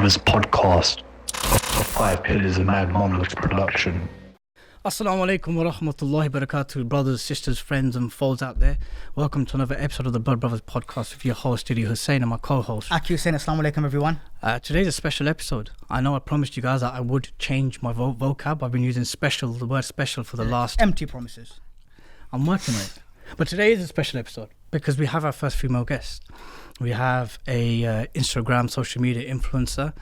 Brothers podcast, a 5 Pillars of Mad Monolith production. Assalamu alaikum wa rahmatullahi wa barakatuh, brothers, sisters, friends and foes out there. Welcome to another episode of the Blood Brothers podcast with your host, Didi Hussein, and my co-host. Aki Hussein, assalamu alaikum everyone. Today's a special episode. I know I promised you guys that I would change my vocab. I've been using the word special for the last... Empty promises. I'm working on it. But today is a special episode because we have our first female guest. We have a Instagram social media influencer.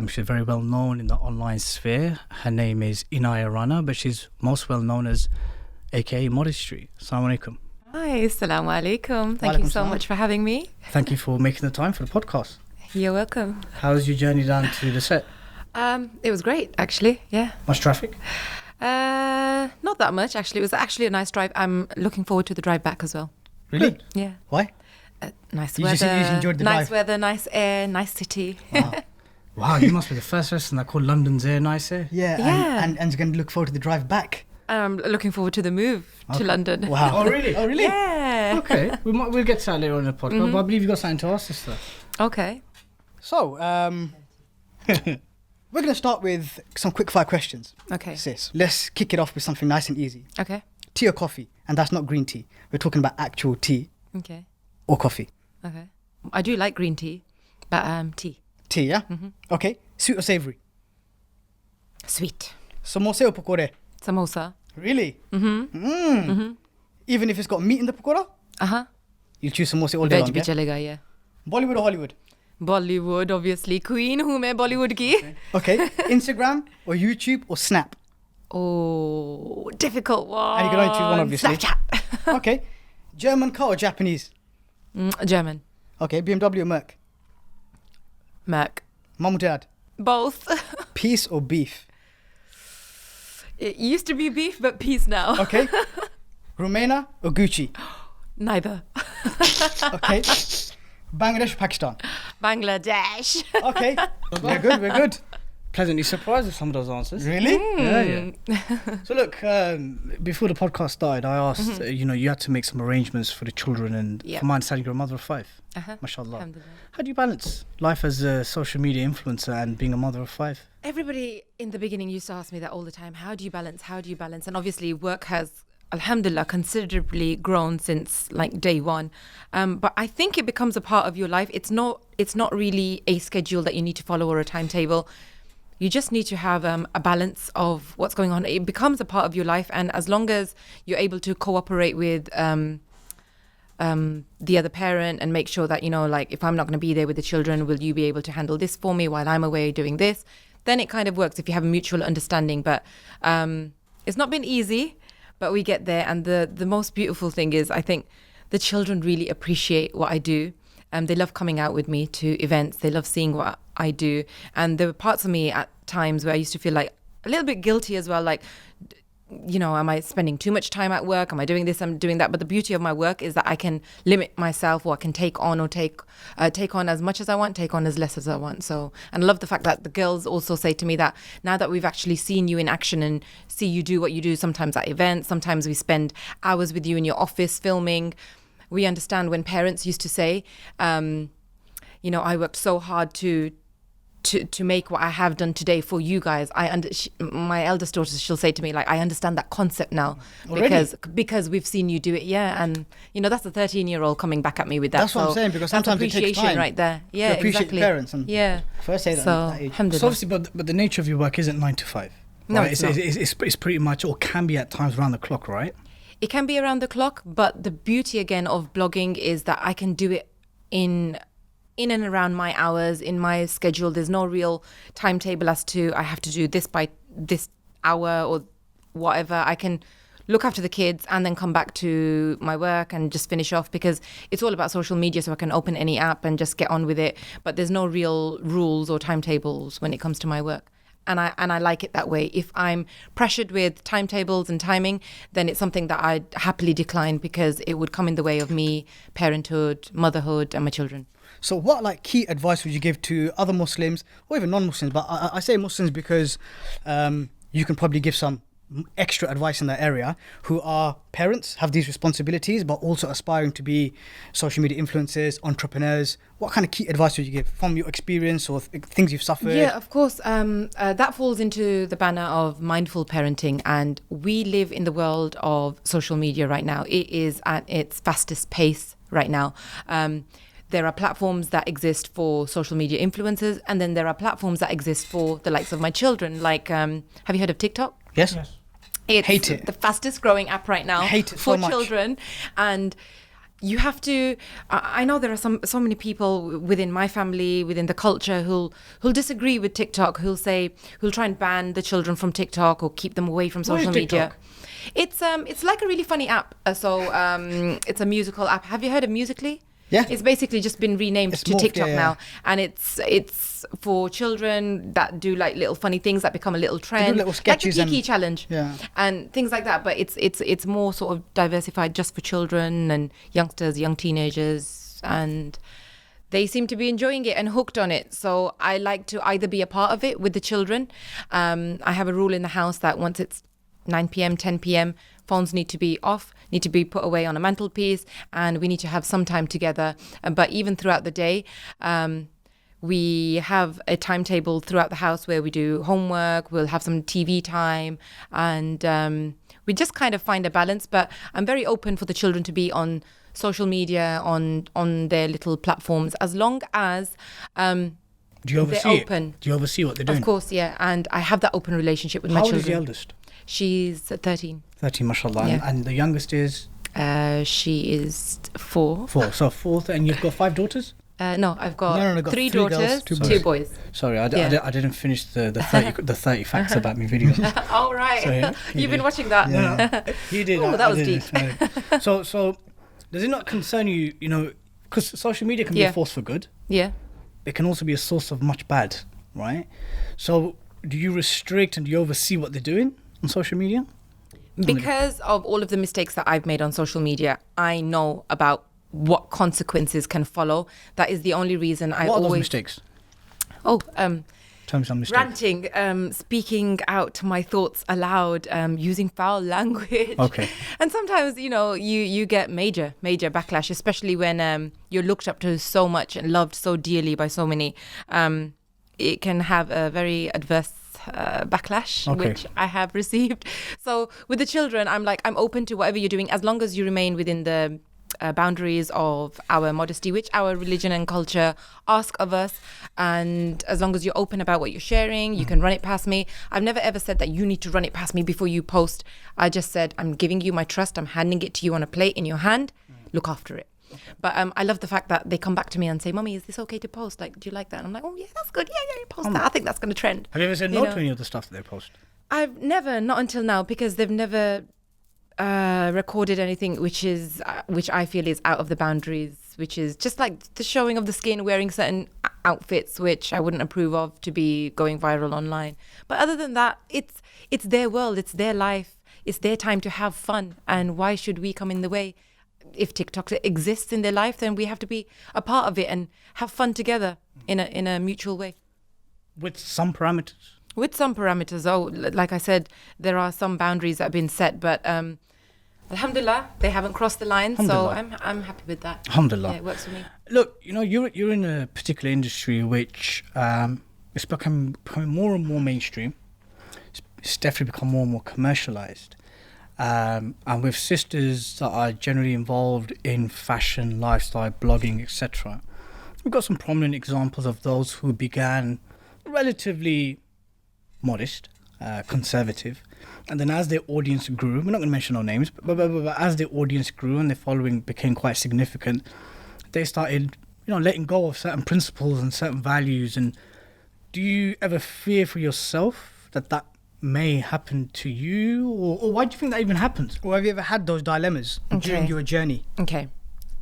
She's very well known in the online sphere. Her name is Eniyah Rana, but she's most well known as aka Modesty. Assalamu alaikum. Hi, assalamu alaikum. Thank you so much for having me. Thank you for making the time for the podcast. You're welcome. How was your journey down to the set? It was great, actually. Yeah. Much traffic? Not that much, actually. It was actually a nice drive. I'm looking forward to the drive back as well. Really? Good. Yeah. Why? Nice You weather. just enjoyed the nice drive? weather, nice air, nice city. Wow. Wow, you must be the first person that called London's air nice air. Yeah, Yeah. And you're going to look forward to the drive back. I'm looking forward to the move to London. Wow. Oh, really? Oh, really? Yeah. Okay, we'll get to that later on in the podcast, but I believe you got something to ask, sister. Okay. So, we're going to start with some quickfire questions. Okay. Sis, let's kick it off with something nice and easy. Okay. Tea or coffee? And that's not green tea. We're talking about actual tea Okay. or coffee. Okay. I do like green tea, but tea. Tea, yeah? Okay. Sweet or savoury? Sweet. Samosa or pakore? Samosa. Really? Even if it's got meat in the pakora? Uh-huh. You'll choose samosa all day Veg long, bhi yeah? chalega, yeah. Bollywood or Hollywood? Bollywood, obviously. Queen hu main Bollywood ki. Okay. Instagram or YouTube or Snap? Oh, difficult one. And you can only choose one, obviously. Snapchat. Okay. German car or Japanese? German. Okay. BMW or Merc? Merc. Mum or Dad? Both. Peace or beef? It used to be beef, but peace now. Okay. Romania or Gucci? Neither. Okay. Bangladesh or Pakistan? Bangladesh. Okay. We're good. Pleasantly surprised with some of those answers. Really? Yeah. So look, before the podcast started, I asked, you had to make some arrangements for the children, and Yeah. from my understanding, you're a mother of 5. Uh-huh. Mashallah. Alhamdulillah. How do you balance life as a social media influencer and being a mother of 5? Everybody in the beginning used to ask me that all the time. How do you balance? And obviously work has, alhamdulillah, considerably grown since like day one. But I think it becomes a part of your life. It's not really a schedule that you need to follow or a timetable. You just need to have a balance of what's going on. It becomes a part of your life. And as long as you're able to cooperate with the other parent and make sure that, like if I'm not going to be there with the children, will you be able to handle this for me while I'm away doing this? Then it kind of works if you have a mutual understanding. But it's not been easy, but we get there. And the most beautiful thing is, I think the children really appreciate what I do. They love coming out with me to events. They love seeing what I do. And there were parts of me at times where I used to feel like a little bit guilty as well. Like, am I spending too much time at work? Am I doing this? I'm doing that. But the beauty of my work is that I can limit myself, or I can take on as much as I want, take on as less as I want. So, and I love the fact that the girls also say to me that now that we've actually seen you in action and see you do what you do, sometimes at events, sometimes we spend hours with you in your office filming. We understand when parents used to say, I worked so hard to make what I have done today for you guys. My eldest daughter, she'll say to me, like, I understand that concept now because we've seen you do it. Yeah. And, that's a 13-year-old coming back at me with that. That's what I'm saying, because sometimes it takes appreciation time right there. Yeah, to appreciate exactly. parents. And yeah. First say that So, at that age. alhamdulillah. So obviously, but the nature of your work isn't 9 to 5. No, right? it's not. It's pretty much, or can be at times, around the clock, right? It can be around the clock, but the beauty again of blogging is that I can do it in and around my hours, in my schedule. There's no real timetable as to I have to do this by this hour or whatever. I can look after the kids and then come back to my work and just finish off, because it's all about social media, so I can open any app and just get on with it. But there's no real rules or timetables when it comes to my work. And I like it that way. If I'm pressured with timetables and timing, then it's something that I'd happily decline, because it would come in the way of me, parenthood, motherhood, and my children. So what key advice would you give to other Muslims or even non-Muslims? But I say Muslims because you can probably give some extra advice in that area, who are parents, have these responsibilities, but also aspiring to be social media influencers, entrepreneurs? What kind of key advice would you give from your experience or things you've suffered? Yeah, of course. That falls into the banner of mindful parenting. And we live in the world of social media right now. It is at its fastest pace right now. There are platforms that exist for social media influencers, and then there are platforms that exist for the likes of my children. Like, have you heard of TikTok? Yes. It's Hate it. the fastest growing app right now Hate it for so much. children. And you have to, I know there are so many people within my family, within the culture, who'll disagree with TikTok, who'll try and ban the children from TikTok or keep them away from What is social media. TikTok? It's like a really funny app. It's a musical app. Have you heard of Musical.ly? Yeah. It's basically just been renamed It's to morphed, TikTok yeah. now, and it's for children that do like little funny things that become a little trend, little sketches like the Kiki and- challenge, Yeah. and things like that. But it's more sort of diversified just for children and youngsters, young teenagers, and they seem to be enjoying it and hooked on it. So I like to either be a part of it with the children. I have a rule in the house that once it's 9 p.m, 10 p.m, phones need to be off, need to be put away on a mantelpiece, and we need to have some time together. But even throughout the day, we have a timetable throughout the house where we do homework, we'll have some TV time, and we just kind of find a balance. But I'm very open for the children to be on social media, on their little platforms, as long as Do you oversee they're it? open. Do you oversee what they're doing? Of course, yeah. And I have that open relationship with How my old children. is the eldest? She's 13. 13, mashallah. Yeah. And the youngest is She is 4. 4. So fourth, and you've got 5 daughters? No, I've got, No, got 3 three girls, daughters, 2 2 boys. Sorry, I didn't finish the 30 facts about me video. All right. So, yeah, you You've been did. watching that. Yeah. You did. Oh, that was deep. So does it not concern you, because social media can be Yeah. a force for good, Yeah. it can also be a source of much bad, right? So do you restrict and do you oversee what they're doing on social media? Because of all of the mistakes that I've made on social media, I know about what consequences can follow. That is the only reason I What are those always... mistakes? Oh, Tell me some mistakes. ranting, speaking out my thoughts aloud, using foul language. Okay. And sometimes, you get major backlash, especially when you're looked up to so much and loved so dearly by so many. It can have a very adverse backlash, Okay. which I have received. So with the children, I'm open to whatever you're doing, as long as you remain within the boundaries of our modesty, which our religion and culture ask of us. And as long as you're open about what you're sharing, you can run it past me. I've never ever said that you need to run it past me before you post. I just said, I'm giving you my trust. I'm handing it to you on a plate in your hand. Look after it. But I love the fact that they come back to me and say, Mummy, is this okay to post? Like, do you like that? And I'm like, oh, yeah, that's good. Yeah, post that. I think that's going to trend. Have you ever said no to any of the stuff that they post? I've never, not until now, because they've never recorded anything which I feel is out of the boundaries, which is just like the showing of the skin, wearing certain outfits which I wouldn't approve of to be going viral online. But other than that, it's their world, it's their life, it's their time to have fun, and why should we come in the way? If TikTok exists in their life, then we have to be a part of it and have fun together in a mutual way. With some parameters. With some parameters, like I said, there are some boundaries that have been set, but alhamdulillah, they haven't crossed the line, so I'm happy with that. Alhamdulillah. Yeah, it works for me. Look, you're in a particular industry which it's becoming more and more mainstream. It's definitely become more and more commercialized. And with sisters that are generally involved in fashion, lifestyle, blogging, etc. We've got some prominent examples of those who began relatively modest, conservative, and then as their audience grew, we're not going to mention no names, but as their audience grew and their following became quite significant, they started, letting go of certain principles and certain values. And do you ever fear for yourself that may happen to you, or why do you think that even happens? Or have you ever had those dilemmas during your journey? Okay.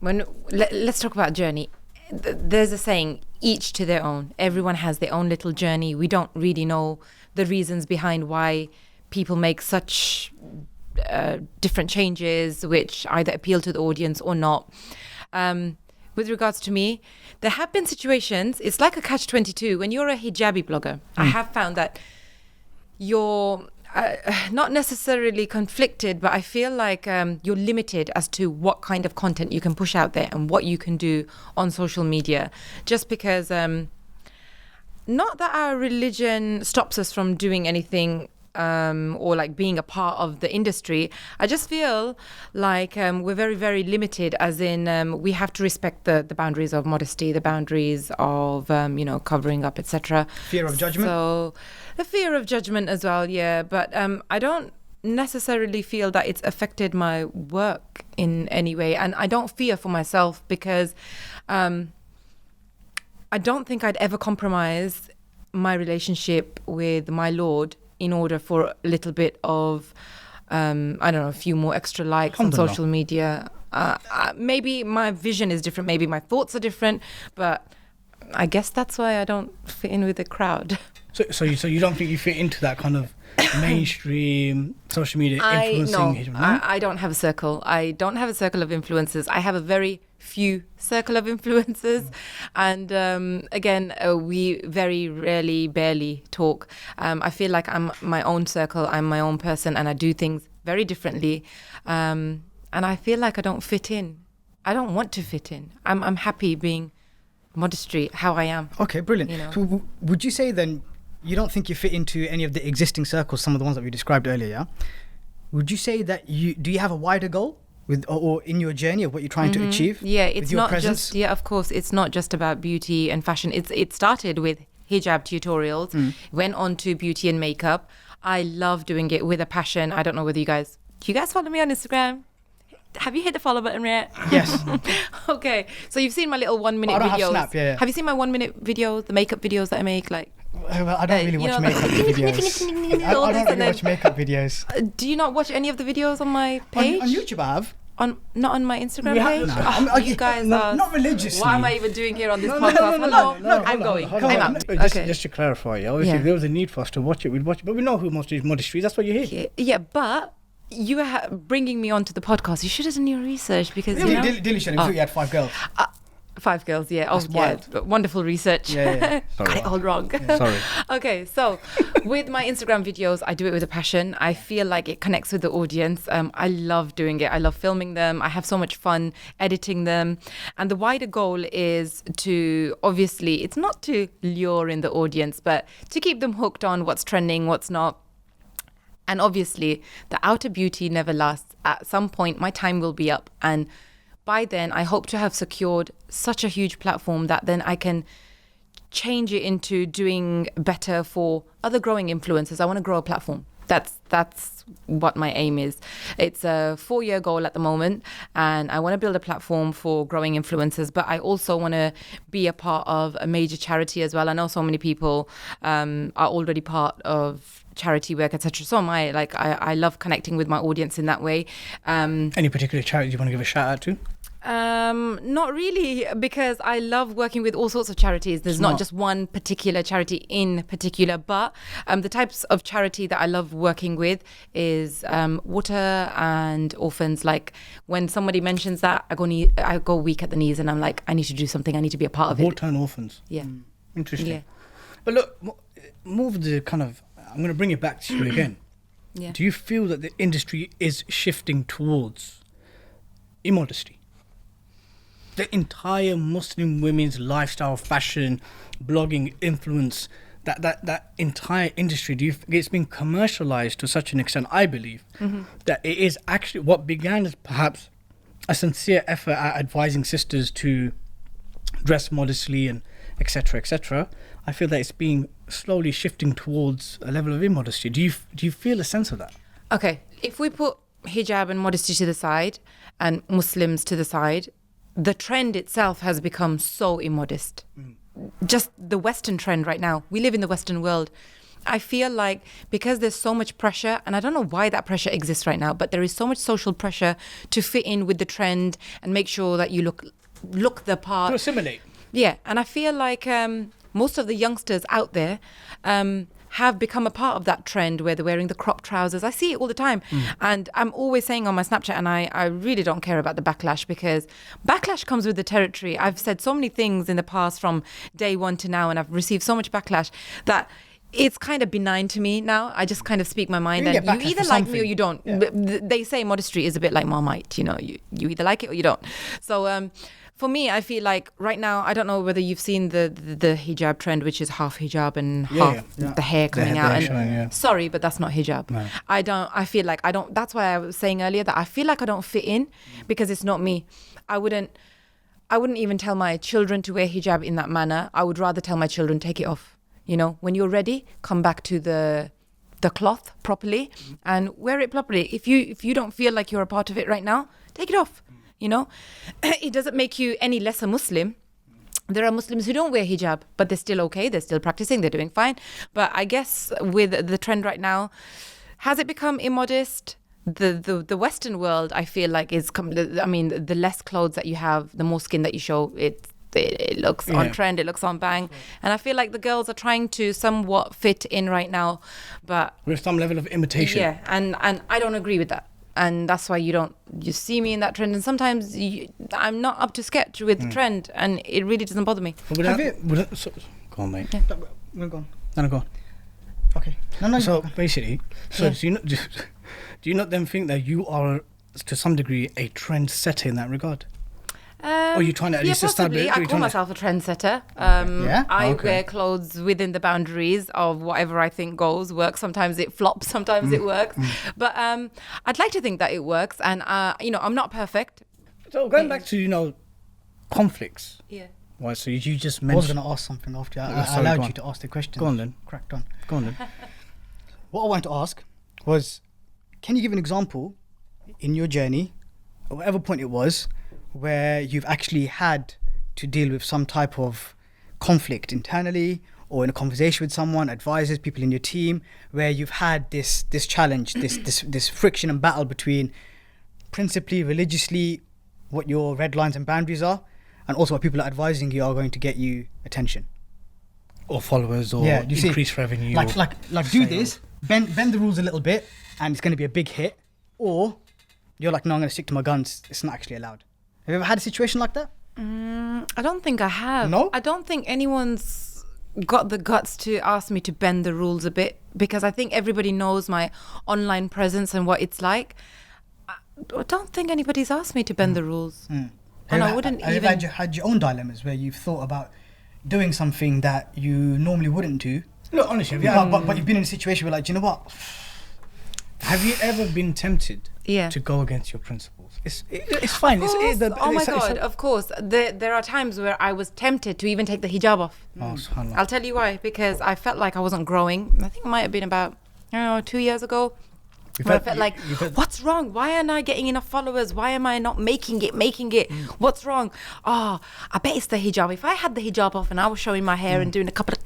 Let's talk about journey. There's a saying, each to their own. Everyone has their own little journey. We don't really know the reasons behind why people make such different changes which either appeal to the audience or not. With regards to me, there have been situations, it's like a catch-22. When you're a hijabi blogger, I have found that not necessarily conflicted, but I feel like you're limited as to what kind of content you can push out there and what you can do on social media. Just because, not that our religion stops us from doing anything or like being a part of the industry. I just feel like we're very, very limited, as in we have to respect the boundaries of modesty, the boundaries of, covering up, etc. Fear of judgment? So the fear of judgment as well, yeah. But I don't necessarily feel that it's affected my work in any way. And I don't fear for myself because I don't think I'd ever compromise my relationship with my Lord in order for a little bit of, a few more extra likes on social media. Maybe my vision is different, maybe my thoughts are different, but I guess that's why I don't fit in with the crowd. So you don't think you fit into that kind of mainstream social media influencing? I don't have a circle. I don't have a circle of influencers. I have a very few circle of influencers, and again, we very rarely, barely talk. I feel like I'm my own circle. I'm my own person, and I do things very differently. And I feel like I don't fit in. I don't want to fit in. I'm happy being modesty how I am. Okay, brilliant. You know. So would you say then you don't think you fit into any of the existing circles, some of the ones that we described earlier, yeah? Would you say that do you have a wider goal with or in your journey of what you're trying to achieve? Yeah, it's with your not presence? just, of course, it's not just about beauty and fashion. It started with hijab tutorials, went on to beauty and makeup. I love doing it with a passion. I don't know whether do you guys follow me on Instagram? Have you hit the follow button yet? Yes. Okay, so you've seen my little 1 minute I don't videos. have Snap, yeah. Have you seen my 1 minute videos, the makeup videos that I make? Like, Well, I don't really watch makeup videos. I don't really watch makeup videos. do you not watch any of the videos on my page? On YouTube, I have. Not on my Instagram We have- page? no. Oh, you guys are... Not religiously. What am I even doing here on this No, podcast? no, I'm going. Hold I'm on. out. Just, just to clarify, obviously, Yeah. if there was a need for us to watch it, we'd watch it. But we know who modesty is. That's why you're here. Yeah, but you are bringing me onto the podcast. You should have done your research because, you know... Dilly shouldn't. I thought you had 5 girls. 5 girls, yeah. That's wild. Yeah. Wonderful research. Yeah. Got it all wrong. Sorry. Okay, so with my Instagram videos, I do it with a passion. I feel like it connects with the audience. I love doing it. I love filming them. I have so much fun editing them. And the wider goal is to, obviously, it's not to lure in the audience, but to keep them hooked on what's trending, what's not. And obviously, the outer beauty never lasts. At some point, my time will be up. And by then, I hope to have secured such a huge platform that then I can change it into doing better for other growing influencers. I want to grow a platform. That's what my aim is. It's a 4-year goal at the moment, and I want to build a platform for growing influencers, but I also want to be a part of a major charity as well. I know so many people are already part of charity work, etc. So am I. Like, I love connecting with my audience in that way. Any particular charity you want to give a shout out to? Not really, because I love working with all sorts of charities. There's not just one particular charity in particular, but the types of charity that I love working with is water and orphans. Like, when somebody mentions that, I go weak at the knees, and I'm like, I need to do something. I need to be a part of it. Water and orphans. Yeah. Interesting. Yeah. But look, move the kind of... I'm going to bring it back to you again. Yeah. Do you feel that the industry is shifting towards immodesty? The entire Muslim women's lifestyle, fashion, blogging, influence, that entire industry, do you think it's been commercialized to such an extent, I believe, that it is actually what began as perhaps a sincere effort at advising sisters to dress modestly and etc. I feel that it's being slowly shifting towards a level of immodesty. Do you feel a sense of that? Okay, if we put hijab and modesty to the side and Muslims to the side, the trend itself has become so immodest. Just the Western trend right now. We live in the Western world. I feel like because there's so much pressure, and I don't know why that pressure exists right now, but there is so much social pressure to fit in with the trend and make sure that you look the part. To assimilate. Yeah, and I feel like most of the youngsters out there have become a part of that trend where they're wearing the crop trousers. I see it all the time. And I'm always saying on my Snapchat, and I really don't care about the backlash, because backlash comes with the territory. I've said so many things in the past from day one to now, and I've received so much backlash that it's kind of benign to me now. I just kind of speak my mind, You and get you backlash either for like me or something. you don't. Yeah. They say modesty is a bit like Marmite, you either like it or you don't. So for me, I feel like right now, I don't know whether you've seen the hijab trend, which is half hijab and half the hair coming out. hair And showing, yeah. sorry, but that's not hijab. No. I feel like I don't. That's why I was saying earlier that I feel like I don't fit in because it's not me. I wouldn't even tell my children to wear hijab in that manner. I would rather tell my children, take it off. When you're ready, come back to the cloth properly and wear it properly. If you don't feel like you're a part of it right now, take it off. It doesn't make you any less a Muslim. There are Muslims who don't wear hijab, but they're still okay. They're still practicing. They're doing fine. But I guess with the trend right now, has it become immodest? The Western world, I feel like, the less clothes that you have, the more skin that you show, it looks on trend, it looks on bang. And I feel like the girls are trying to somewhat fit in right now, but With some level of imitation. yeah, and I don't agree with that. And that's why you see me in that trend. And sometimes I'm not up to sketch with the trend, and it really doesn't bother me. But go on, mate. We're gone. No, go on. Okay. No. So basically, do you not then think that you are, to some degree, a trend setter in that regard? Or are you trying to at least possibly. establish? I call myself a trendsetter. Yeah? I Okay. wear clothes within the works of whatever I think works. Sometimes it flops, sometimes it works. But I'd like to think that it works. And, I'm not perfect. So going back to, conflicts. Yeah. Right, so you just I was mentioned... going to ask something after I Sorry, go allowed on. you to ask the question. Go on then. Cracked on. Go on then. What I wanted to ask was, can you give an example in your journey, at whatever point it was, where you've actually had to deal with some type of conflict internally or in a conversation with someone, advisors, people in your team, where you've had this challenge, this friction and battle between principally, religiously, what your red lines and boundaries are, and also what people are advising you are going to get you attention. Or followers, or You see, increased revenue. Like or do sales. this, bend the rules a little bit, and it's going to be a big hit. Or you're like, no, I'm going to stick to my guns. It's not actually allowed. Have you ever had a situation like that? I don't think I have. No? I don't think anyone's got the guts to ask me to bend the rules a bit, because I think everybody knows my online presence and what it's like. I don't think anybody's asked me to bend the rules. And I wouldn't have even... you had your own dilemmas where you've thought about doing something that you normally wouldn't do? Look, honestly, But you've been in a situation where, like, do you know what? have you ever been tempted Yeah. to go against your principles? It's fine. Oh my God, of course. There are times where I was tempted to even take the hijab off. SubhanAllah. I'll tell you why. Because I felt like I wasn't growing. I think it might have been about, 2 years ago. Where I felt like, what's wrong? Why aren't I getting enough followers? Why am I not making it? What's wrong? I bet it's the hijab. If I had the hijab off and I was showing my hair and doing a couple of,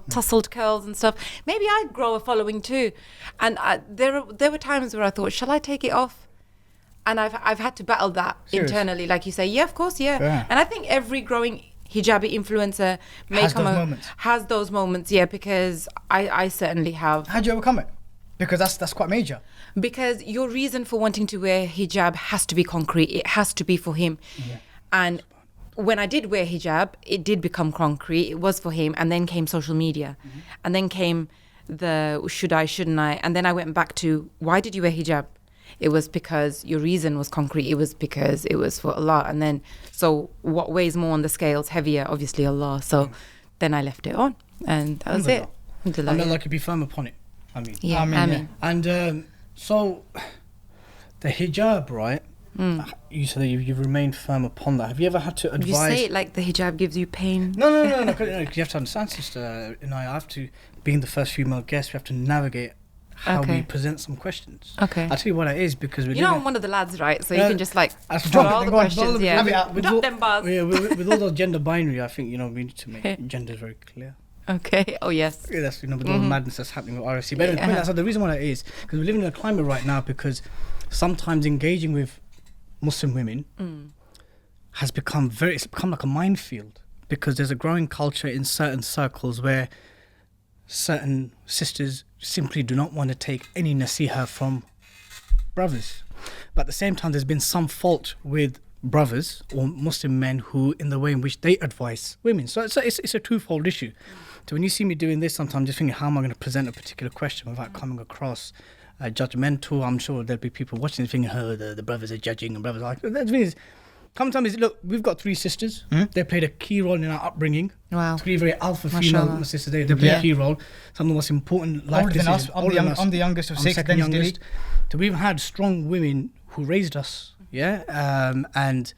tousled curls and stuff, maybe I'd grow a following too. And there were times where I thought, shall I take it off? And I've had to battle that Serious? internally. Like you say, yeah, of course, yeah. Yeah. And I think every growing hijabi influencer has those moments, yeah, because I certainly have. How'd you overcome it? Because that's quite major. Because your reason for wanting to wear hijab has to be concrete. It has to be for him. Yeah. And when I did wear hijab, it did become concrete. It was for him. And then came social media. And then came the should I, shouldn't I? And then I went back to, why did you wear hijab? It was because your reason was concrete. It was because it was for Allah. And then, so what weighs more on the scales? Heavier, obviously Allah. So then I left it on. And that was it. And then, like, you be firm upon it. Yeah, I mean. And so, the hijab, right? You said that you've remained firm upon that. Have you ever had to advise? You say it like the hijab gives you pain. No. 'Cause you have to understand, sister. I have to, being the first female guest, we have to navigate how we present some questions. Okay. I'll tell you what it is, because we're I'm one of the lads, right? So you can just that's drop fine. all the Go on, questions. have it out. Drop them bars. Yeah, with all those gender binary, I think, we need to make gender very clear. Okay. Oh yes. Yeah, that's, with all the madness that's happening with RSC. But anyway, that's the reason why that is, because we're living in a climate right now, because sometimes engaging with Muslim women has become it's become like a minefield, because there's a growing culture in certain circles where certain sisters simply do not want to take any nasiha from brothers. But at the same time, there's been some fault with brothers or Muslim men who, in the way in which they advise women. So it's a twofold issue. So when you see me doing this, sometimes I'm just thinking, how am I going to present a particular question without coming across judgmental? I'm sure there'll be people watching this thinking, oh, the brothers are judging and brothers are like, the thing is, sometimes, look, we've got 3 sisters. They played a key role in our upbringing. Wow. 3 very alpha Mashallah. female sisters. They played a key role. Some of the most important life Older than us. decisions. I'm the youngest of 6. Second Then youngest. So we've had strong women who raised us. Yeah. And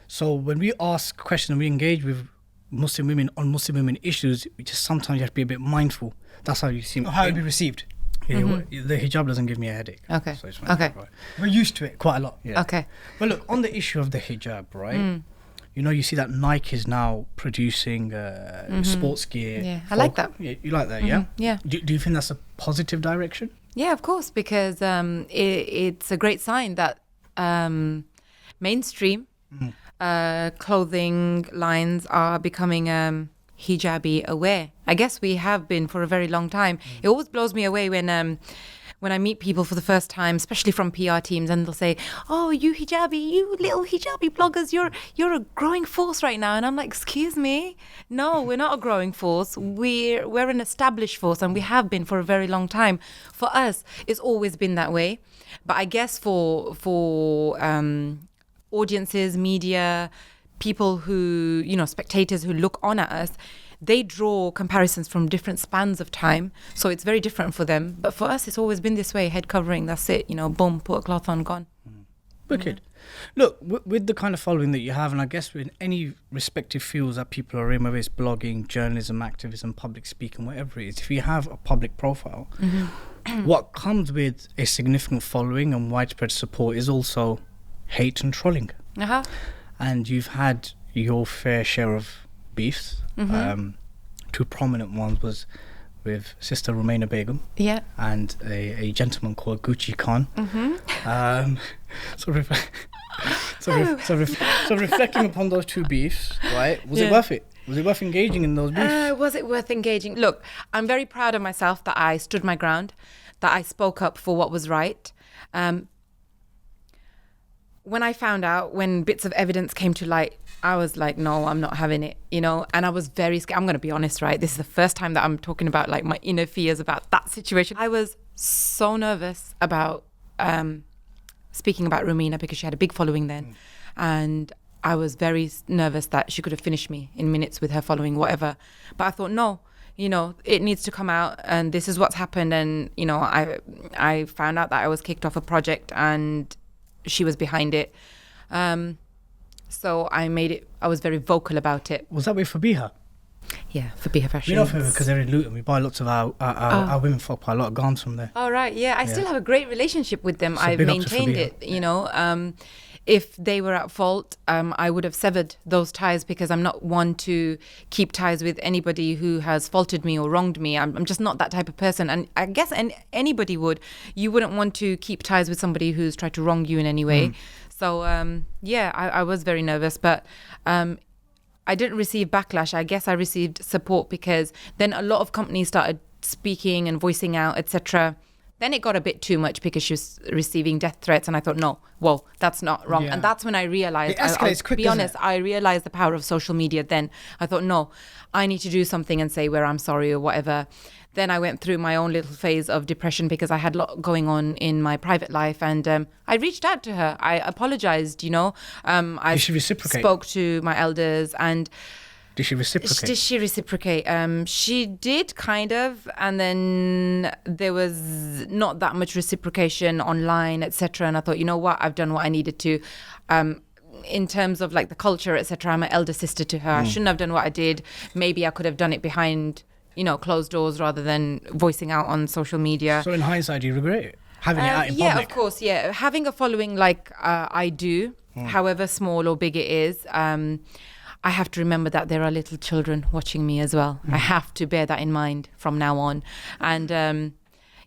so when we ask questions, we engage with Muslim women on Muslim women issues, we just sometimes you have to be a bit mindful. That's how you see how it be received. Yeah, the hijab doesn't give me a headache. Okay. So it's fine. Okay. Right. We're used to it quite a lot. Yeah. Okay. But look, on the issue of the hijab, right? You know, you see that Nike is now producing sports gear. Yeah, I like that. Yeah, you like that, yeah? Yeah. Do you think that's a positive direction? Yeah, of course, because it's a great sign that mainstream clothing lines are becoming hijabi aware. I guess we have been for a very long time. It always blows me away when I meet people for the first time, especially from PR teams, and they'll say, "Oh, you little hijabi bloggers, you're a growing force right now." And I'm like, "Excuse me, no, we're not a growing force. We're an established force, and we have been for a very long time. For us, it's always been that way. But I guess for audiences, media, people who, spectators who look on at us, they draw comparisons from different spans of time. So it's very different for them. But for us, it's always been this way, head covering, that's it, boom, put a cloth on, gone. Wicked. Look, with the kind of following that you have, and I guess in any respective fields that people are in, whether it's blogging, journalism, activism, public speaking, whatever it is, if you have a public profile, what comes with a significant following and widespread support is also hate and trolling. And you've had your fair share of beefs. 2 prominent ones was with Sister Rumaina Begum and a gentleman called Gucci Khan. So reflecting upon those 2 beefs, right? Was it worth it? Was it worth engaging in those beefs? Was it worth engaging? Look, I'm very proud of myself that I stood my ground, that I spoke up for what was right. When I found out, when bits of evidence came to light, I was like, no, I'm not having it, and I was very scared. I'm going to be honest, right? This is the first time that I'm talking about like my inner fears about that situation. I was so nervous about speaking about Rumaina because she had a big following then. And I was very nervous that she could have finished me in minutes with her following, whatever. But I thought, no, it needs to come out, and this is what's happened. And, I found out that I was kicked off a project and she was behind it. So I was very vocal about it. Was that with Fabiha? Yeah, Fabiha Fashion. We know Fabiha because they're in Luton. We buy lots of our women folk buy a lot of garms from there. Oh, right. Yeah, I still have a great relationship with them. So I've big up to maintained Fabiha. it, if they were at fault, I would have severed those ties because I'm not one to keep ties with anybody who has faulted me or wronged me. I'm just not that type of person. And I guess anybody would. You wouldn't want to keep ties with somebody who's tried to wrong you in any way. So, I was very nervous, but I didn't receive backlash. I guess I received support because then a lot of companies started speaking and voicing out, etc. Then it got a bit too much because she was receiving death threats, and I thought, no, whoa, that's not wrong. Yeah. And that's when I realized, It escalates quick, be doesn't honest, it? I realized the power of social media then. I thought, no, I need to do something and say where I'm sorry or whatever. Then I went through my own little phase of depression because I had a lot going on in my private life, and I reached out to her. I apologized, I Did she reciprocate? spoke to my elders, and Did she reciprocate? did she reciprocate? She did, kind of, and then there was not that much reciprocation online, etc. And I thought, you know what, I've done what I needed to. In terms of like the culture, etc. I'm an elder sister to her. I shouldn't have done what I did. Maybe I could have done it behind, closed doors rather than voicing out on social media. So in hindsight, do you regret it? Having it out in Yeah, public? of course, yeah. Having a following like I do, however small or big it is, I have to remember that there are little children watching me as well. I have to bear that in mind from now on. And,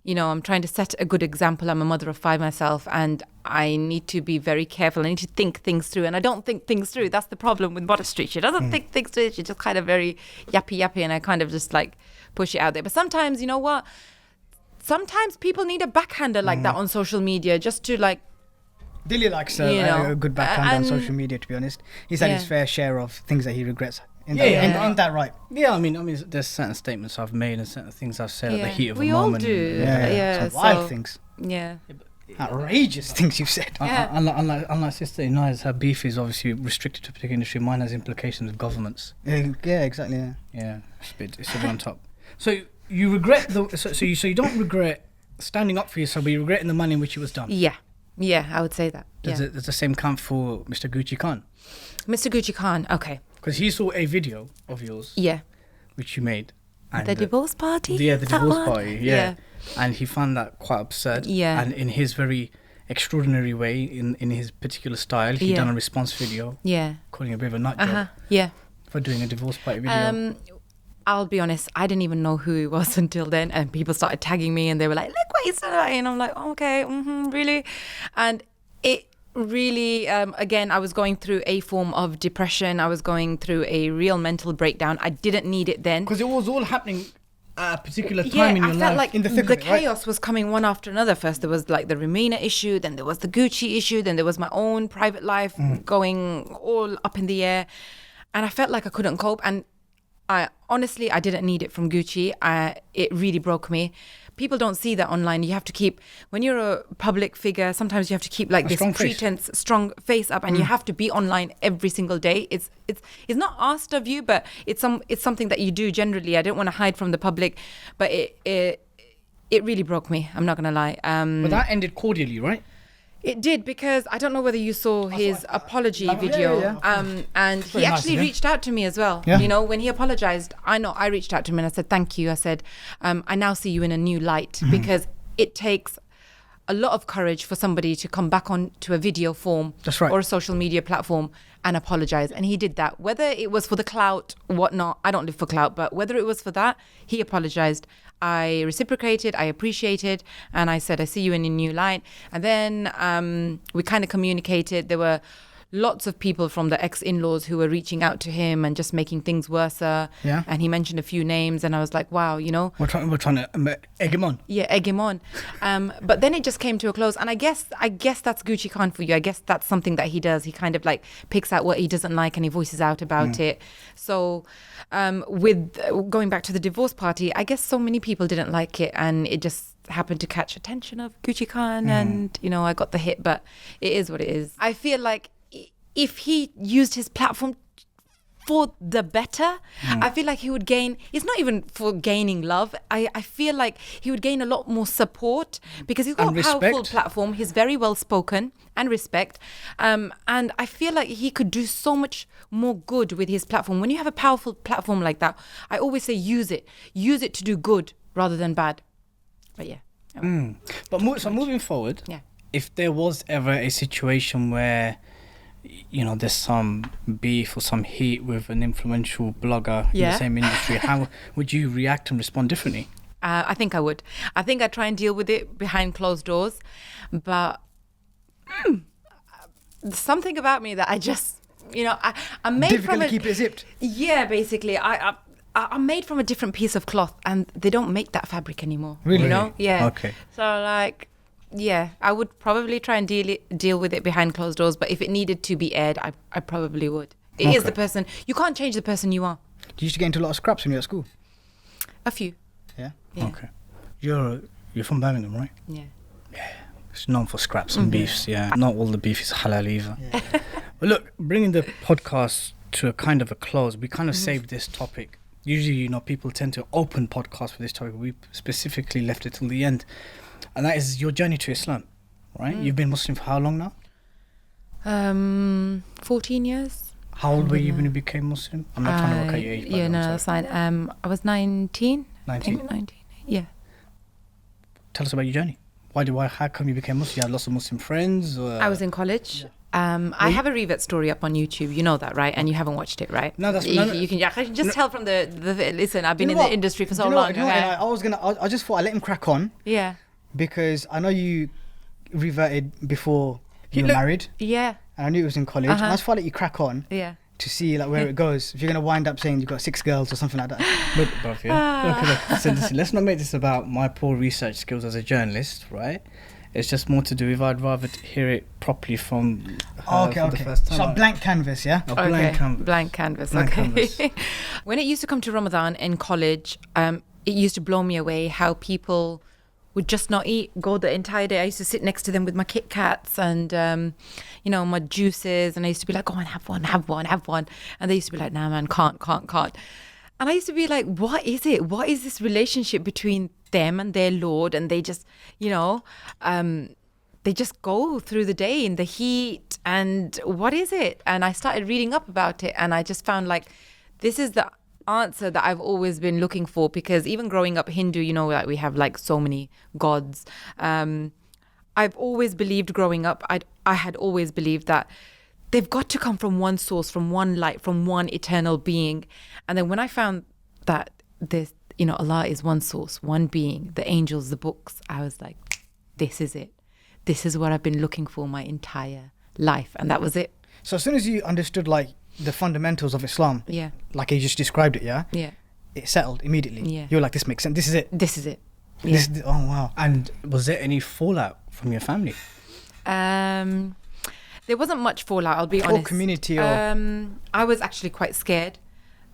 I'm trying to set a good example. I'm a mother of 5 myself, and I need to be very careful. I need to think things through, and I don't think things through. That's the problem with modesty. She doesn't think things through. She's just kind of very yappy, and I kind of just like push it out there. But sometimes, you know what? Sometimes people need a backhander like that on social media just to like Dilly likes You know, a good background on and- social media, to be honest. He's had his Yeah. fair share of things that he regrets. Isn't Yeah. that right? Yeah, I mean, there's certain statements I've made and certain things I've said at the heat of we a all moment. do. Yeah. Some wild things. Yeah. Outrageous things you've said. Yeah. Unlike Sister Eniyah's, her beef is obviously restricted to a particular industry. Mine has implications with governments. Yeah, exactly. Yeah. Yeah, it's a bit on top. So you regret so you don't regret standing up for yourself, but you regret in the manner in which it was done. Yeah. Yeah, I would say that. Does Yeah. the same count for Mr. Gucci Khan? Mr. Gucci Khan, okay. Because he saw a video of yours, Yeah. which you made. And The divorce party? Yeah, the That divorce one? party. Yeah. And he found that quite absurd. Yeah. And in his very extraordinary way, in his particular style, he Yeah. done a response video Yeah. calling a bit of a nut job Uh-huh. Yeah. for doing a divorce party video. I'll be honest, I didn't even know who he was until then, and people started tagging me, and they were like, "Look what he's doing," and I'm like, oh, "Okay, really," and it really, again, I was going through a form of depression. I was going through a real mental breakdown. I didn't need it then. Because it was all happening at a particular time in I your felt life. like in the thick of it, right? chaos was coming one after another. First, there was like the Rumina issue, then there was the Gucci issue, then there was my own private life going all up in the air, and I felt like I couldn't cope. And I honestly didn't need it from Gucci. It really broke me. People don't see that online. You have to keep, when you're a public figure, sometimes you have to keep like this strong face. pretense, strong face up, and you have to be online every single day. It's not asked of you, but it's something that you do generally. I don't want to hide from the public, but it really broke me. I'm not gonna lie. But that ended cordially, right? It did, because I don't know whether you saw his apology video. And he nice actually of him. reached out to me as well. Yeah. You know, when he apologized, I reached out to him and I said, "Thank you." I said, "I now see you in a new light," because it takes a lot of courage for somebody to come back onto a video form That's right. or a social media platform and apologize. And he did that. Whether it was for the clout or whatnot, I don't live for clout, but whether it was for that, he apologized. I reciprocated, I appreciated, and I said, "I see you in a new light." And then we kind of communicated. There were lots of people from the ex-in-laws who were reaching out to him and just making things worse. Yeah. And he mentioned a few names, and I was like, wow, you know. We're trying to egg him on. Yeah, egg him on. But then it just came to a close. And I guess that's Gucci Khan for you. I guess that's something that he does. He kind of like picks out what he doesn't like and he voices out about it. So with going back to the divorce party, I guess so many people didn't like it, and it just happened to catch attention of Gucci Khan, and, you know, I got the hit, but it is what it is. I feel like if he used his platform for the better, I feel like he would gain, it's not even for gaining love, I feel like he would gain a lot more support, because he's got And a powerful respect. platform, he's very well spoken, and respect, and I feel like he could do so much more good with his platform. When you have a powerful platform like that, I always say use it to do good rather than bad. But yeah. But moving forward, Yeah. if there was ever a situation where, you know, there's some beef or some heat with an influential blogger in Yeah. the same industry, how would you react and respond differently? I think I would. I think I'd try and deal with it behind closed doors. But there's something about me that I just, you know, I'm made Difficult from to a... keep it zipped. Yeah, basically. I'm made from a different piece of cloth, and they don't make that fabric anymore. Really? You know? Yeah. Okay. So, like, yeah, I would probably try and deal with it behind closed doors. But if it needed to be aired, I probably would. It is Okay. the person. You can't change the person you are. You used to get into a lot of scraps when you were at school. A few. Yeah. Yeah. Okay. You're from Birmingham, right? Yeah. It's known for scraps and beefs, yeah. Not all the beef is halal either. But look, bringing the podcast to a kind of a close, we kind of saved this topic. Usually, you know, people tend to open podcasts for this topic. We specifically left it till the end. And that is your journey to Islam, right? You've been Muslim for how long now? 14 years. How old were you when you became Muslim? I'm not trying to work out your age. Yeah, no, that's fine. I was 19. 19. I think 19. Yeah. Tell us about your journey. How come you became Muslim? You had lots of Muslim friends? Or? I was in college. I have a revert story up on YouTube. You know that, right? And you haven't watched it, right? No, that's- you, no, no. you can. I can just tell from the. Listen, I've been You in know the what? industry for so You know long. what? You know what? okay? I just thought I'd let him crack on, Yeah. because I know you reverted before you were look- married, Yeah. and I knew it was in college. And I just thought I'd let you crack on Yeah. to see like where it goes. If you're gonna wind up saying you've got 6 girls or something like that. Look, bruv, yeah. Look, listen, let's not make this about my poor research skills as a journalist, right? It's just more to do with I'd rather hear it properly from her Okay, for the okay. first time. So a blank canvas, yeah? A blank canvas. Blank canvas. Blank Okay. canvas. When it used to come to Ramadan in college, it used to blow me away how people would just not eat, go the entire day. I used to sit next to them with my Kit Kats and, my juices. And I used to be like, go on, have one. And they used to be like, nah, man, can't. And I used to be like, what is it? What is this relationship between them and their Lord? And they just, they just go through the day in the heat. And what is it? And I started reading up about it. And I just found like, this is the answer that I've always been looking for, because even growing up Hindu, like we have like so many gods. I've always believed growing up, I had always believed that they've got to come from one source, from one light, from one eternal being. And then when I found that this, Allah is one source, one being, the angels, the books, I was like, this is it. This is what I've been looking for my entire life. And that was it. So as soon as you understood like the fundamentals of Islam, Yeah. like you just described it, yeah? Yeah. It settled immediately. Yeah. You were like, this makes sense. This is it. This is it. Yeah. This is oh, wow. And was there any fallout from your family? There wasn't much fallout, I'll be Or honest. community or... I was actually quite scared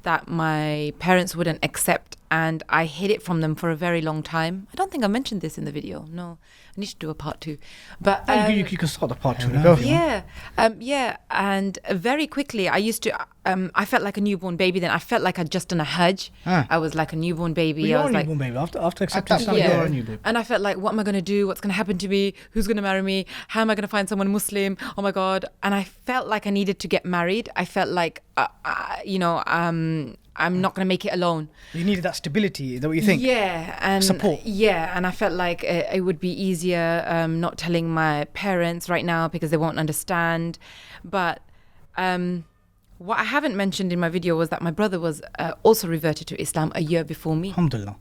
that my parents wouldn't accept, and I hid it from them for a very long time. I don't think I mentioned this in the video. No, I need to do a part 2. But You can start the part 2 Yeah, now. go. yeah, and very quickly I used to. I felt like a newborn baby. Then I felt like I'd just done a Hajj. Ah. I was like a newborn baby. Well, you're I a was like, newborn baby. After accepting that Islam, point, you're yeah. a new baby. and I felt like, what am I going to do? What's going to happen to me? Who's going to marry me? How am I going to find someone Muslim? Oh my God. And I felt like I needed to get married. I felt like, I'm not going to make it alone. You needed that stability. Is that what you think? Yeah. And Support. Yeah. And I felt like it would be easier not telling my parents right now because they won't understand. But what I haven't mentioned in my video was that my brother was also reverted to Islam a year before me. Alhamdulillah.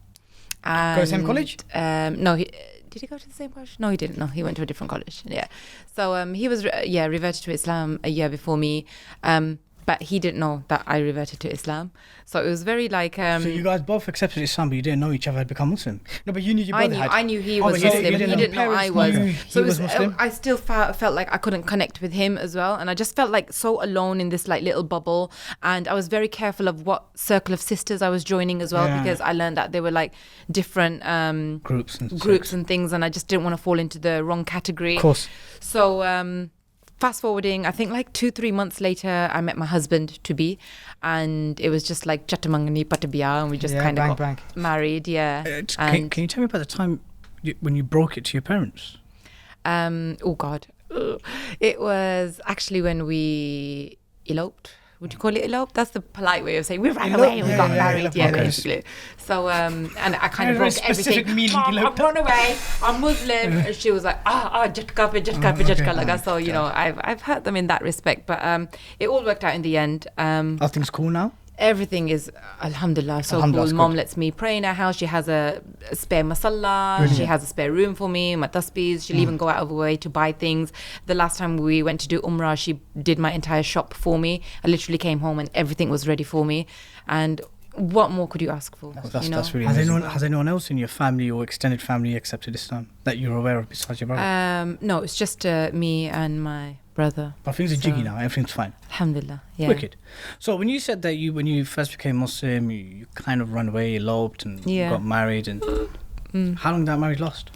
Go to the same college? No, did he go to the same college? No, he didn't. No, he went to a different college. Yeah. So he was reverted to Islam a year before me. But he didn't know that I reverted to Islam. So it was very like... So you guys both accepted Islam, but you didn't know each other had become Muslim. No, but you knew your brother had. I knew he Oh, was but you Muslim. didn't He know didn't know I parents was. knew So he was Muslim? I still felt like I couldn't connect with him as well. And I just felt like so alone in this like little bubble. And I was very careful of what circle of sisters I was joining as well, Yeah. because I learned that there were like different Groups groups and things. And I just didn't want to fall into the wrong category. Of course. So fast forwarding, I think like 2-3 months later, I met my husband to be, and it was just like Chatamangani Patabiya, and we just kind of bang. got married. Yeah. Can you tell me about the time when you broke it to your parents? Oh God, it was actually when we eloped. Would you call it eloped? That's the polite way of saying we ran away and we got married. Yeah, okay. basically. So and I kind of Very broke specific everything. meaning, Mom, eloped. I've run away. I'm Muslim. And she was like, jatka pe. So I've hurt them in that respect, but it all worked out in the end. Are things cool now? Everything is, alhamdulillah, so Alhamdulillah, cool. it's Mom good. lets me pray in her house. She has a spare masala. She has a spare room for me, my tasbihs. She'll even go out of her way to buy things. The last time we went to do Umrah, she did my entire shop for me. I literally came home and everything was ready for me. And what more could you ask for? That's really Has amazing. Has anyone else in your family or extended family accepted Islam that you're aware of besides your brother? No, it's just me and my brother. But things are jiggy now. Everything's fine. Alhamdulillah. Yeah. Wicked. So when you said that when you first became Muslim, you kind of ran away, eloped, and Yeah. got married, and how long did that marriage last?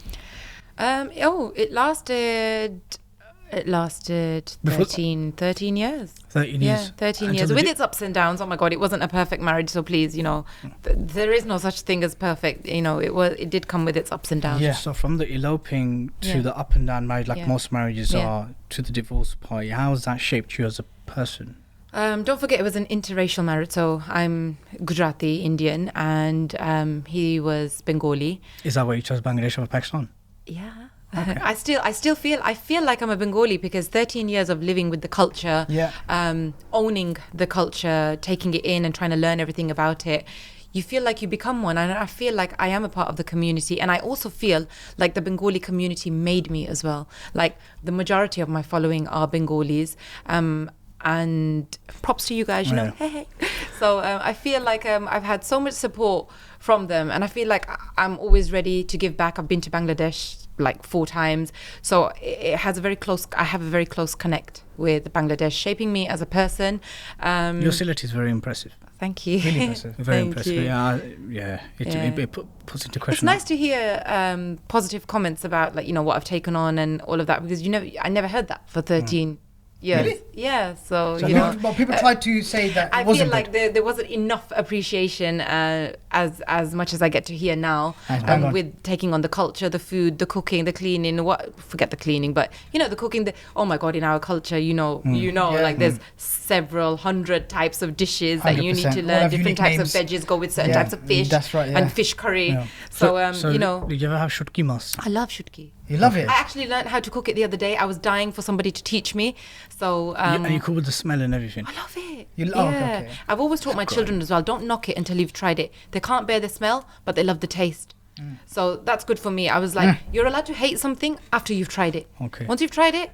It lasted Before- 13 years. 13 Yeah, years. 13 Until years the with di- its ups and downs. Oh my God, it wasn't a perfect marriage. So please, there is no such thing as perfect. It did come with its ups and downs. Yeah. So from the eloping to Yeah. the up and down marriage, like Yeah. most marriages Yeah. are, to the divorce party, how has that shaped you as a person? Don't forget, it was an interracial marriage. So I'm Gujarati Indian, and he was Bengali. Is that why you chose Bangladesh over Pakistan? Yeah. I still feel like I'm a Bengali because 13 years of living with the culture, owning the culture, taking it in and trying to learn everything about it. You feel like you become one, and I feel like I am a part of the community, and I also feel like the Bengali community made me as well. Like the majority of my following are Bengalis, and props to you guys, hey. So I feel like I've had so much support from them, and I feel like I'm always ready to give back. I've been to Bangladesh like 4 times. So it has I have a very close connect with Bangladesh, shaping me as a person. Your silhouette is very impressive. Thank you. Really impressive. Very Thank impressive. you. It puts into question. It's nice to hear positive comments about, like, you know, what I've taken on and all of that, because I never heard that for 13 years. Really? Yeah. So So you know, but people try to say that it I wasn't feel like good. there wasn't enough appreciation as much as I get to hear now, Hang on. with taking on the culture, the food, the cooking, the cleaning. Forget the cleaning, but you know, the cooking. Oh my God, in our culture, Yeah. like there's several hundred types of dishes that you need 100%. to All learn. have Different unique types names. of veggies go with certain Yeah, types of fish. that's right, yeah. And fish curry. Yeah. So you know, did you ever have shutki mas? I love shutki. You love it. I actually learned how to cook it the other day. I was dying for somebody to teach me. So And you cook with the smell and everything. I love it. Okay. I've always taught my children as well, don't knock it until you've tried it. They can't bear the smell, but they love the taste. So that's good for me. I was like, you're allowed to hate something after you've tried it. Okay. Once you've tried it,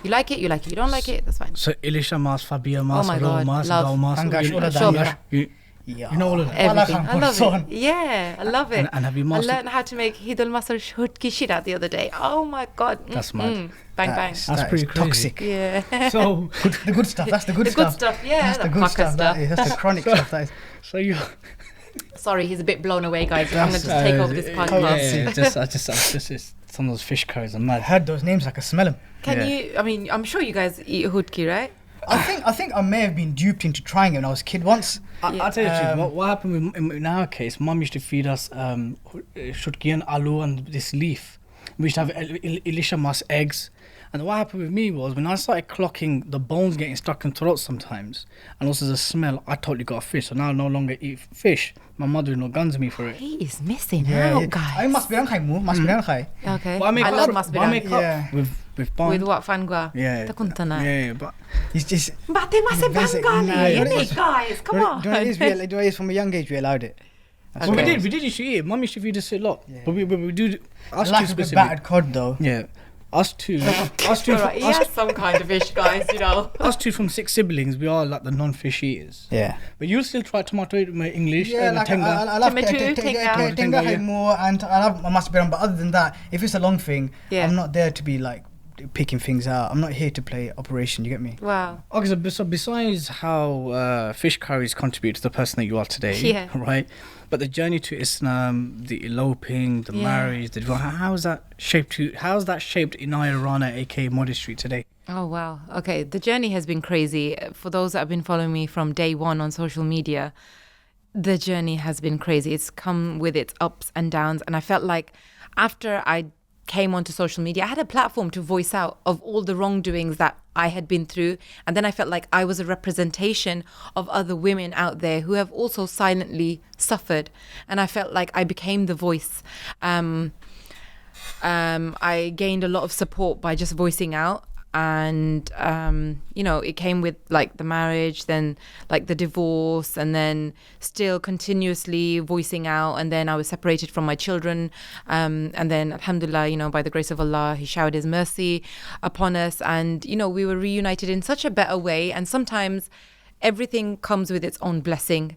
you like it, you like it. You don't like it, that's fine. So Ilisha mas, Fabia mas, my Ro God, mas, love. Dal mas. Pangash, all of that, Sure. yeah. You Yeah. you know all of that. Everything. I Khan love Son. it. Yeah, I love it. And have you I mastered- learned how to make Hidul Masar Shutki Shira the other day. Oh my God. That's mad. Bang, bang. That's That pretty is crazy. toxic. Yeah. So The good stuff. That's the good The stuff. good stuff, yeah. That's the the good pucker stuff. That is. That's the chronic stuff. That is. so you. Sorry, he's a bit blown away, guys. I'm going to just take over this Yeah, podcast. I just some of those fish curries are mad. I heard those names. I can smell them. Can Yeah. you, I mean, I'm sure you guys eat hudki, right? I think I may have been duped into trying it when I was a kid once. I'll tell you the truth. What happened in our case, Mum used to feed us shutki and aloo and this leaf. We used to have Ilisha mas eggs. And what happened with me was when I started clocking the bones getting stuck in throat sometimes, and also the smell, I totally got a fish. So now I no longer eat fish. My mother-in-law guns me for it. He is missing Yeah, out, yeah. guys. I must be on must be on Okay. But I make love up, must be but I done. make up Yeah. with bun. With what, fangwa? Yeah. Takuntana. Yeah, but He's just. But they must have Basic- bangali, nah, you know innit, what- guys? Come Do on. you know what it is? Do you know what it is? From a young age, we allowed it. That's well, what it we is. did used to eat it. Mum used to feed us a lot. Yeah. But we do us Like two a good specifically. battered cod, though. Yeah. Us two Alright, he has some kind of fish, guys, you know. us two from 6 siblings, we are like the non-fish eaters. Yeah. But you'll still try tomato English. Yeah, like tenga. I love Tomato, tenga yeah. more, and I love must be on. But other than that, if it's a long thing, Yeah. I'm not there to be like picking things out. I'm not here to play operation. You get me? Wow. Okay, so besides how fish curries contribute to the person that you are today, Yeah. right? But the journey to Islam, the eloping, the Yeah. marriage, how's that shaped Eniyah Rana, aka Modesty, today? Oh, wow. Okay, the journey has been crazy. For those that have been following me from day one on social media, the journey has been crazy. It's come with its ups and downs. And I felt like after I came onto social media, I had a platform to voice out of all the wrongdoings that I had been through. And then I felt like I was a representation of other women out there who have also silently suffered. And I felt like I became the voice. I gained a lot of support by just voicing out. And it came with like the marriage, then like the divorce, and then still continuously voicing out. And then I was separated from my children, and then alhamdulillah, by the grace of Allah, he showered his mercy upon us, and we were reunited in such a better way. And sometimes everything comes with its own blessing.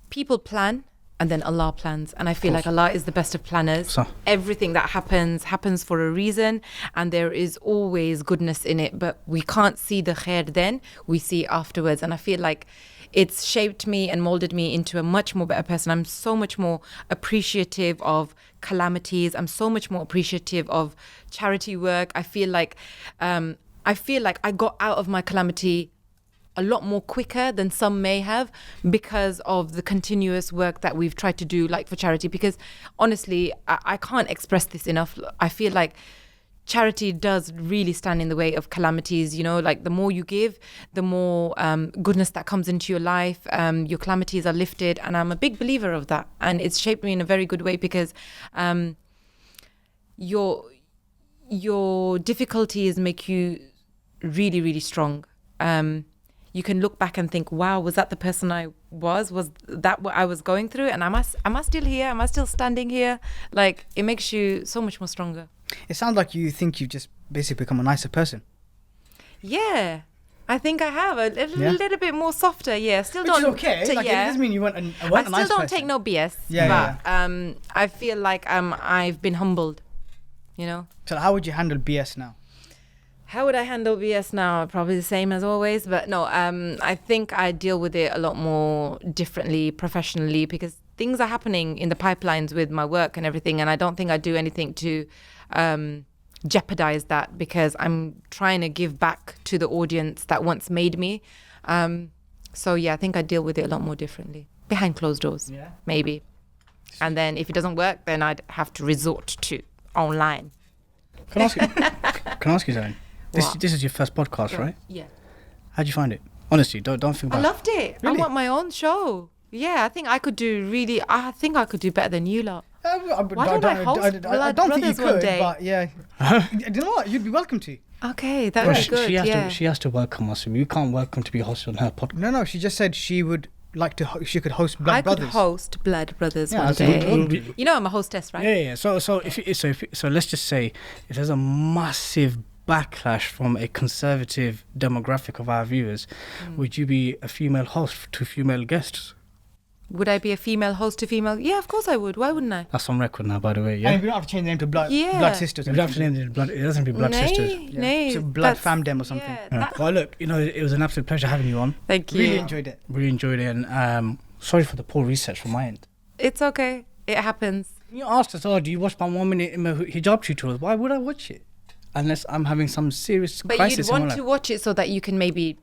People plan, and then Allah plans. And I feel like Allah is the best of planners. So- Everything that happens for a reason, and there is always goodness in it, but we can't see the khair then, we see afterwards. And I feel like it's shaped me and molded me into a much more better person. I'm so much more appreciative of calamities. I'm so much more appreciative of charity work. I feel like I got out of my calamity a lot more quicker than some may have because of the continuous work that we've tried to do, like for charity. Because honestly, I can't express this enough. I feel like charity does really stand in the way of calamities. Like the more you give, the more goodness that comes into your life. Your calamities are lifted, and I'm a big believer of that. And it's shaped me in a very good way because your difficulties make you really, really strong. You can look back and think, wow, was that the person I was? Was that what I was going through? And am I still here? Am I still standing here? Like, it makes you so much more stronger. It sounds like you think you've just basically become a nicer person. Yeah, I think I have a Yeah? little bit more softer. Yeah, still Which don't. is okay. Like, it doesn't mean you weren't a I nice still don't person. take no BS. Yeah, but I feel like I've been humbled. You know. So how would you handle BS now? How would I handle BS now? Probably the same as always. But no, I think I deal with it a lot more differently, professionally, because things are happening in the pipelines with my work and everything. And I don't think I do anything to jeopardize that, because I'm trying to give back to the audience that once made me. So yeah, I think I deal with it a lot more differently. Behind closed doors, Yeah. maybe. And then if it doesn't work, then I'd have to resort to online. Can I ask you something? What? This is your first podcast, right? Yeah. How'd you find it? Honestly, don't think I about loved it. Really? I want my own show. Yeah, I think I could do better than you lot. Why don't I host I Blood don't think you Brothers one could, day? but yeah. You know what? You'd be welcome to. Okay, that Well, would be good. she has to welcome us. You can't welcome to be hosted on her podcast. No, she just said she would like to. She could host Blood I Brothers. could host Blood Brothers Yeah, one that's a good day. one. You know I'm a hostess, right? Yeah. So let's just say if there's a massive backlash from a conservative demographic of our viewers, would you be a female host to female guests? Would I be a female host to female? Yeah, of course I would. Why wouldn't I? That's on record now, by the way. And Yeah. we don't have to change the name to Blood Sisters. You don't have to name it blood. It doesn't be blood Nay, sisters. nay. So Blood that's- Famdem or something. Yeah, Yeah. that- Well, look, it was an absolute pleasure having you on. thank you. Really enjoyed it. Really enjoyed it, and sorry for the poor research from my end. It's okay. It happens. You asked us, do you watch my 1 minute hijab tutorials? Why would I watch it? Unless I'm having some serious But crisis you'd in my want life. to watch it so that you can maybe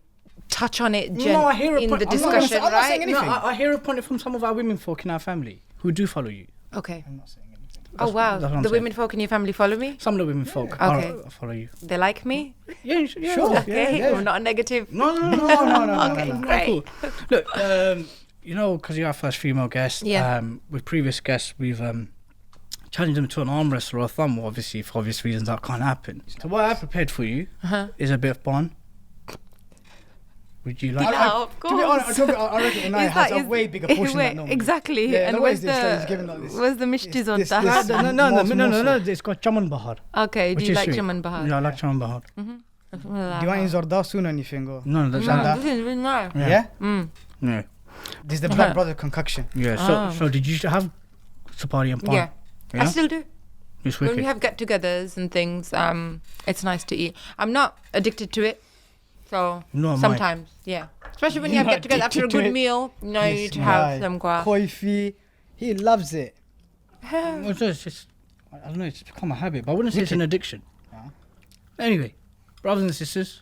touch on it No, I hear a in point. the I'm not gonna discussion, say- I'm not saying right? anything. No, I hear a point from some of our women folk in our family who do follow you. Okay. I'm not saying anything. Oh wow, that's what I'm the saying. women folk in your family follow me. Some of the women folk Okay. follow you. They like me. Yeah, Sure. Okay, yeah. I'm not a negative. No. Okay, no, great. cool. Look, because you're our first female guest. Yeah. With previous guests, we've challenged them to an arm wrestle or a thumb. Obviously, for obvious reasons, that can't happen. So what I prepared for you is a bit of bun. Would you like? Yeah, of To be honest, course. I reckon Eniyah has a way bigger portion than normal. Exactly. Yeah, and the where's way this is given like this. where's the mishtis on this- that? this- No. It's got chaman bahar. Okay, do which you is like sweet. Chaman Bahar? Yeah, I like chaman bahar. Do you want in Zorda soon or anything? Or? No, that's No, this is really nice. Yeah? Yeah. This is the Blood Brother concoction. Yeah. So did you have sapari and pan? Yeah. I still do. It's When we wicked. have get-togethers and things, it's nice to eat. I'm not addicted to it, so No, mine. sometimes, yeah. Especially when you You're have not get-together after a addicted to good it? meal, you know, you need to have some guac. Koifi, he loves it. Well, it's just, I don't know, it's become a habit, but I wouldn't say it's an addiction. Anyway, brothers and sisters,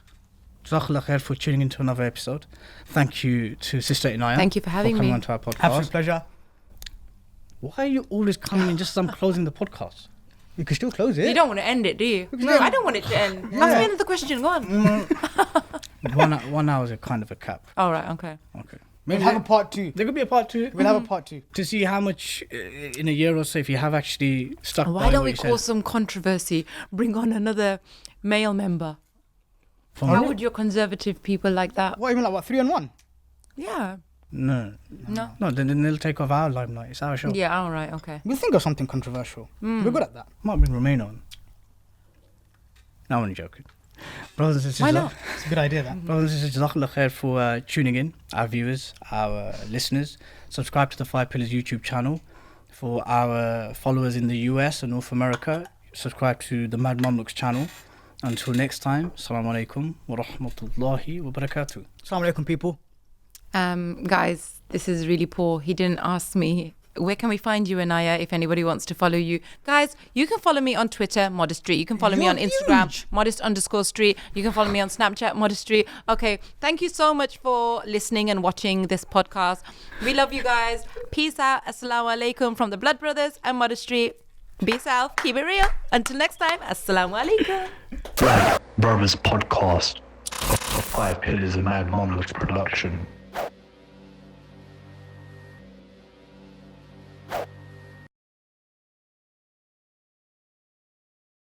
Jazakallah khair for tuning into another episode. Thank you to Sister Eniyah. Thank you for having coming me. onto our podcast. Absolute pleasure. Why are you always coming in just as I'm closing the podcast? You can still close it. You don't want to end it, do you? No, I don't want it to end. Ask me another question. Go on. 1 hour is a kind of a cap. All right. Okay. Okay. We'll Maybe have a part 2. there could be a part 2 We'll have a part 2. to see how much in a year or so, if you have actually stuck Why by don't what we you cause said. some controversy? Bring on another male member. From How would your conservative people like that? What, even like what, 3 on 1? Yeah. No, No. then they'll take off our limelight. It's our show. Yeah. All right. Okay. We'll think of something controversial. We're good at that. Might bring Romain on. No, I'm only joking. Brothers and sisters, Why not? It's a good idea, that. Brothers and sisters, Jazakallah khair for tuning in, our viewers, our listeners. Subscribe to the 5 Pillars YouTube channel. For our followers in the US and North America, subscribe to the Mad Mamluks channel. Until next time, Assalamu alaikum wa rahmatullahi wa barakatuh. Assalamu alaikum, people. Guys, this is really poor. He didn't ask me. Where can we find you, Eniyah, if anybody wants to follow you? Guys, you can follow me on Twitter, Modest Street. You can follow me on You're Instagram, huge. modest_street. You can follow me on Snapchat, Modest Street. Okay, thank you so much for listening and watching this podcast. We love you guys. Peace out. Assalamu alaikum from the Blood Brothers and Modest Street. Be self. Keep it real. Until next time, Assalamu alaikum. Blood Brothers Podcast. 5 Pillars of Mad Monolith production.